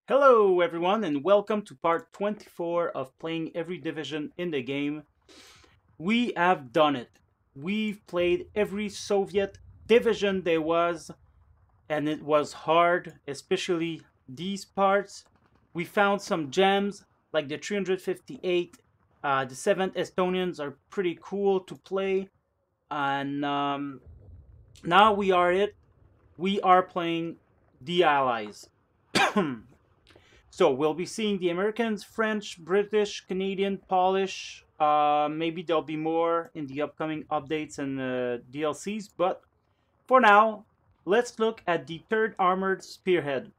Hello, everyone, and welcome to part 24 of playing every division in the game. We have done it. We've played every Soviet division there was, and it was hard, especially these parts. We found some gems like the 358. The 7th Estonians are pretty cool to play, and now we are it. We are playing the Allies. So we'll be seeing the Americans, French, British, Canadian, Polish. Maybe there'll be more in the upcoming updates and DLCs. But for now, let's look at the 3rd Armored Spearhead.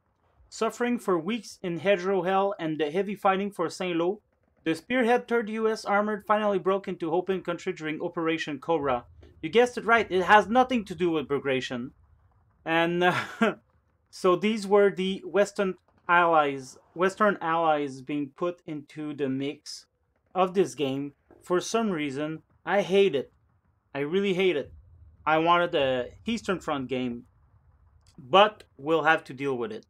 Suffering for weeks in Hedgerow Hell and the heavy fighting for Saint Lo, the Spearhead 3rd US Armored finally broke into open country during Operation Cobra. You guessed it right, it has nothing to do with progression. And so these were the Western allies being put into the mix of this game. For some reason, I hate it. I really hate it. I wanted the Eastern Front game, but we'll have to deal with it.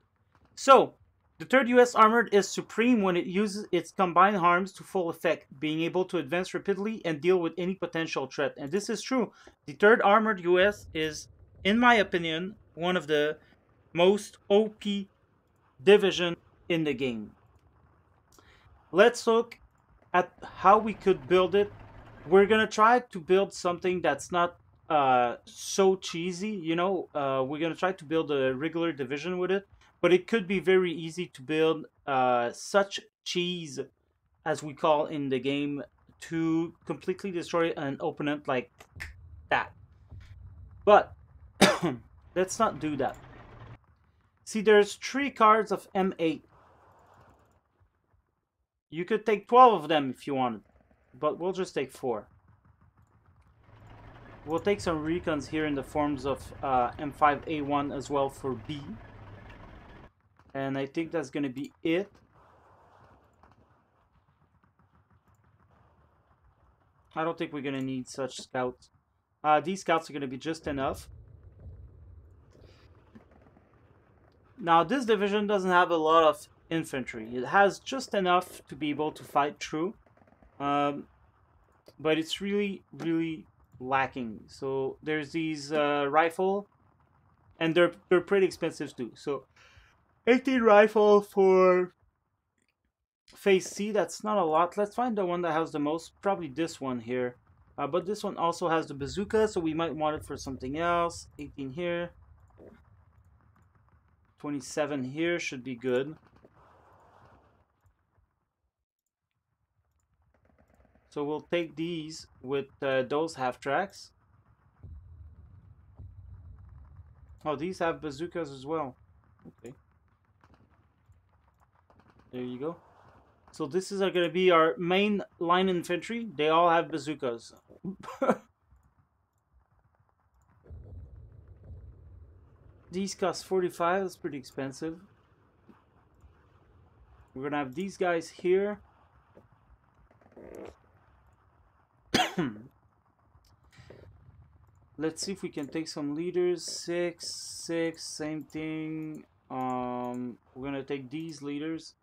So, the 3rd US Armored is supreme when it uses its combined arms to full effect, being able to advance rapidly and deal with any potential threat. And this is true. The 3rd Armored US is, in my opinion, one of the most OP division in the game. Let's look at how we could build it. We're gonna try to build something that's not so cheesy, we're gonna try to build a regular division with it, but it could be very easy to build such cheese, as we call in the game, to completely destroy an opponent like that. But let's not do that. See, there's 3 cards of M8. You could take 12 of them if you wanted, but we'll just take 4. We'll take some recons here in the forms of M5A1 as well for B. And I think that's going to be it. I don't think we're going to need such scouts. These scouts are going to be just enough. Now, this division doesn't have a lot of infantry. It has just enough to be able to fight through. But it's really, really lacking. So there's these rifle, and they're pretty expensive too. So 18 rifle for phase C, that's not a lot. Let's find the one that has the most. Probably this one here. But this one also has the bazooka, so we might want it for something else. 18 here. 27 here should be good. So we'll take these with those half tracks. Oh, these have bazookas as well. Okay. There you go. So this is going to be our main line infantry. They all have bazookas. These cost 45. That's pretty expensive. We're going to have these guys here. Let's see if we can take some leaders. 6, 6, same thing. We're going to take these leaders.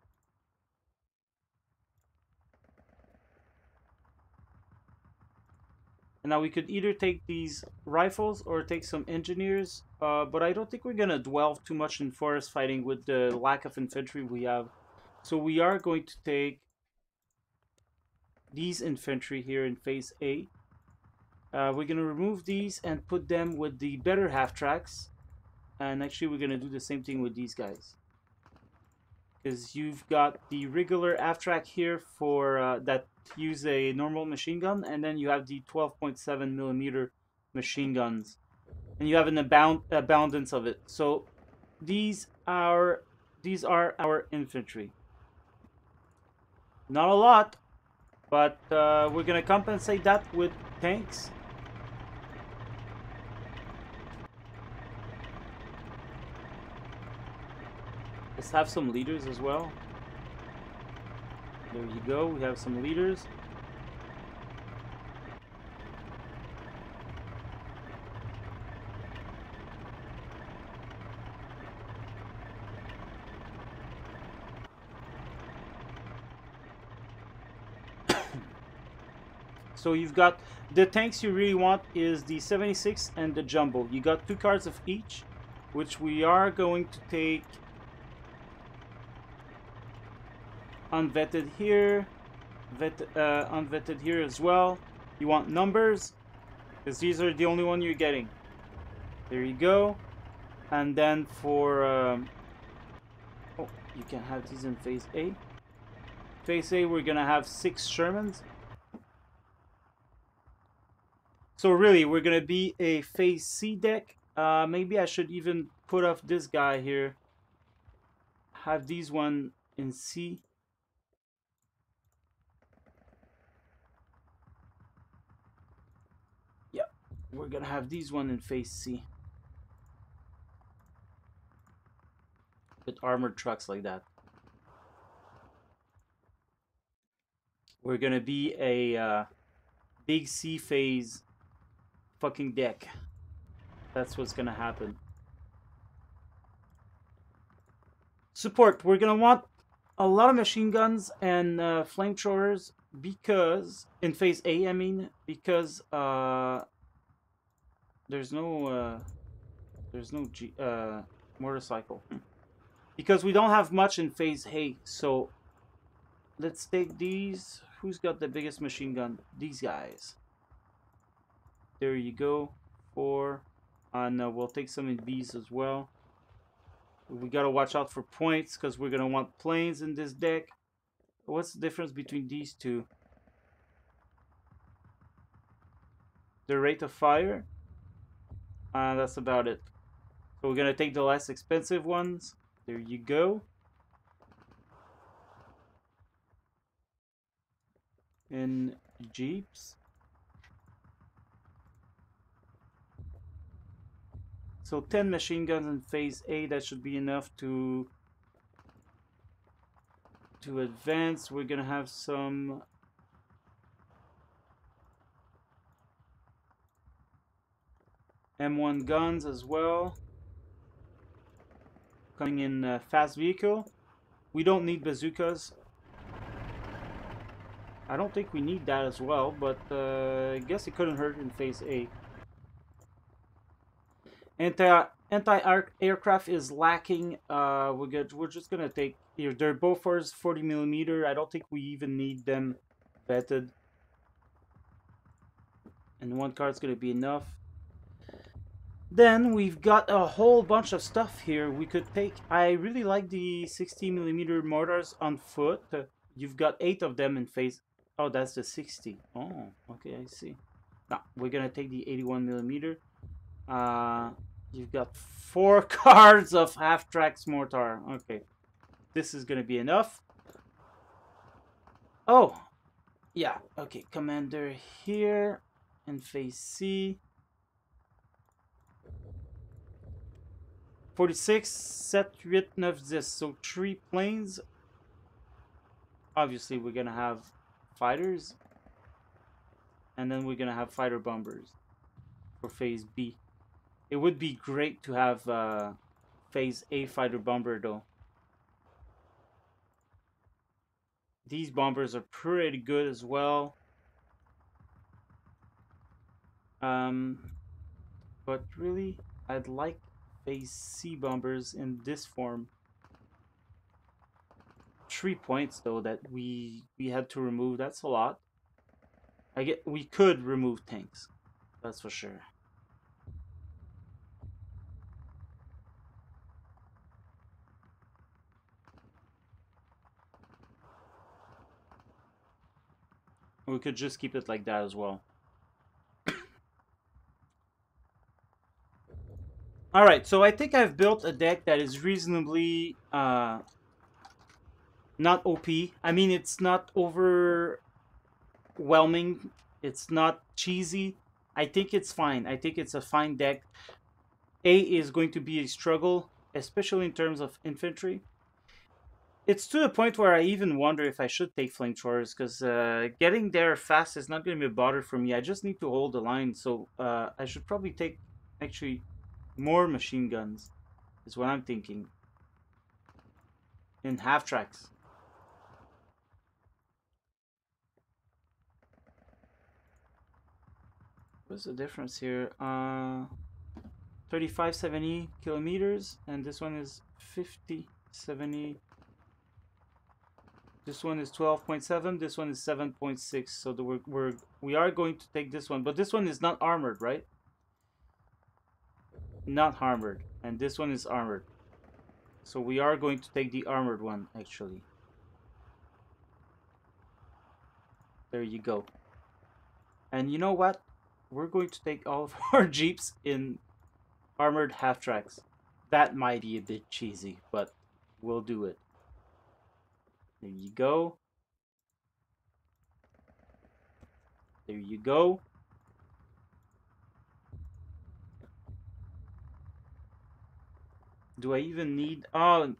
And now we could either take these rifles or take some engineers, but I don't think we're gonna dwell too much in forest fighting with the lack of infantry we have. So we are going to take these infantry here in phase A. We're gonna remove these and put them with the better half tracks. And actually we're gonna do the same thing with these guys. Because you've got the regular half track here for that use a normal machine gun, and then you have the 12.7 millimeter machine guns, and you have an abundance of it. So these are our infantry. Not a lot, but we're gonna compensate that with tanks. Let's have some leaders as well. There you go, we have some leaders. So you've got the tanks you really want is the 76 and the jumbo. You got 2 cards of each, which we are going to take unvetted here, unvetted here as well. You want numbers, because these are the only one you're getting. There you go. And then for oh, you can have these in phase A. Phase A, we're gonna have 6 Shermans. So really, we're gonna be a phase C deck. Maybe I should even put off this guy here. Have these one in C. Yeah, we're gonna have these one in phase C. With armored trucks like that. We're gonna be a big C phase fucking deck. That's what's gonna happen. Support. We're gonna want a lot of machine guns and flamethrowers because in phase A, I mean, because there's no motorcycle because we don't have much in phase A. So let's take these. Who's got the biggest machine gun? These guys. There you go. 4. And we'll take some in Bs as well. We gotta watch out for points because we're gonna want planes in this deck. What's the difference between these two? The rate of fire. That's about it. So we're gonna take the less expensive ones. There you go. In Jeeps. So 10 machine guns in phase A, that should be enough to advance. We're gonna have some M1 guns as well. Coming in fast vehicle. We don't need bazookas. I don't think we need that as well, but I guess it couldn't hurt in phase A. Anti-aircraft is lacking. We're just gonna take here. They're both 40mm. I don't think we even need them vetted. And one card's gonna be enough. Then we've got a whole bunch of stuff here we could take. I really like the 60mm mortars on foot. You've got 8 of them in phase. Oh, that's the 60. Oh, okay, I see. Now we're gonna take the 81mm. You've got 4 cards of half-tracks mortar. Okay, this is gonna be enough. Oh, yeah. Okay, commander here in phase C. 46, 7, 8, 9, 10. So 3 planes. Obviously, we're gonna have fighters, and then we're gonna have fighter bombers for phase B. It would be great to have phase A fighter bomber though. These bombers are pretty good as well. But really, I'd like phase C bombers in this form. 3 points though that we had to remove. That's a lot. We could remove tanks. That's for sure. We could just keep it like that as well. Alright, so I think I've built a deck that is reasonably not OP. I mean, it's not overwhelming. It's not cheesy. I think it's fine. I think it's a fine deck. A is going to be a struggle, especially in terms of infantry. It's to the point where I even wonder if I should take flamethrowers, because getting there fast is not going to be a bother for me. I just need to hold the line, so I should probably take, actually, more machine guns, is what I'm thinking. In half-tracks. What's the difference here? 3570 kilometers, and this one is 5070. This one is 12.7. This one is 7.6. So we are going to take this one, but this one is not armored, right? Not armored, and this one is armored. So we are going to take the armored one, actually. There you go. And you know what? We're going to take all of our Jeeps in armored half-tracks. That might be a bit cheesy, but we'll do it. There you go. There you go. Do I even need... Oh,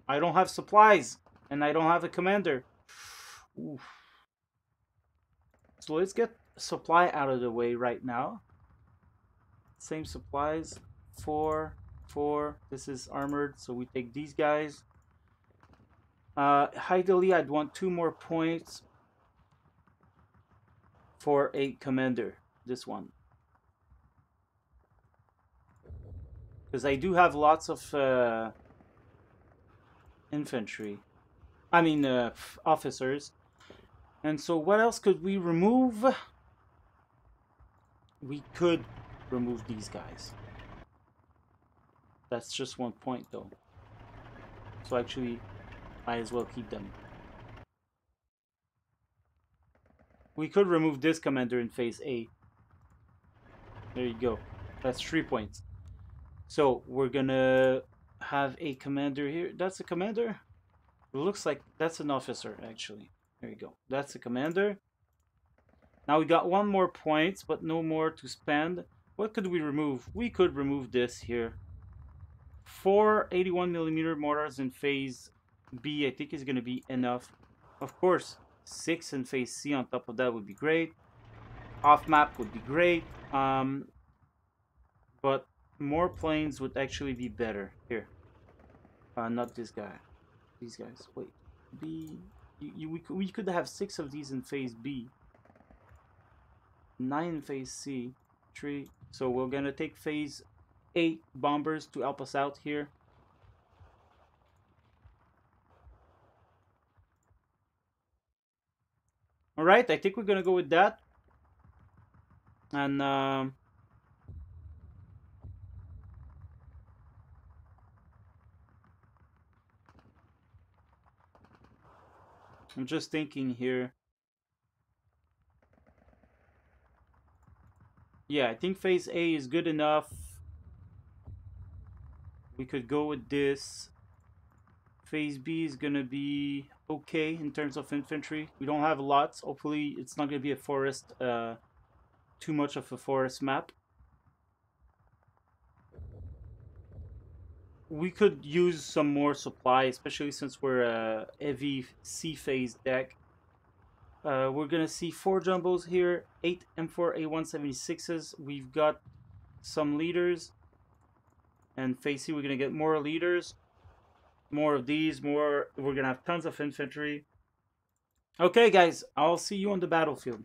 I don't have supplies. And I don't have a commander. Oof. So let's get supply out of the way right now. Same supplies. 4, 4. This is armored, so we take these guys. Ideally, I'd want 2 more points for a commander. This one. Because I do have lots of infantry. I mean, officers. And so what else could we remove? We could remove these guys. That's just 1 point, though. So actually, might as well keep them. We could remove this commander in phase A. There you go. That's 3 points. So we're gonna have a commander here. That's a commander? It looks like that's an officer, actually. There you go. That's a commander. Now we got 1 more point, but no more to spend. What could we remove? We could remove this here. 4 81mm mortars in phase B, I think is going to be enough. Of course, 6 in phase C on top of that would be great. Off map would be great. But more planes would actually be better. Here. Not this guy. These guys. Wait. B. We could have 6 of these in phase B. 9 in phase C. 3. So we're going to take phase 8 bombers to help us out here. Alright, I think we're going to go with that. And I'm just thinking here. Yeah, I think phase A is good enough. We could go with this. Phase B is gonna be okay in terms of infantry. We don't have lots. Hopefully it's not gonna be a forest, too much of a forest map. We could use some more supply, especially since we're a heavy C phase deck. We're gonna see 4 jumbos here, 8 M4 A176s. We've got some leaders, and phase C we're gonna get more leaders, more of these, more. We're gonna have tons of infantry. Okay, guys, I'll see you on the battlefield.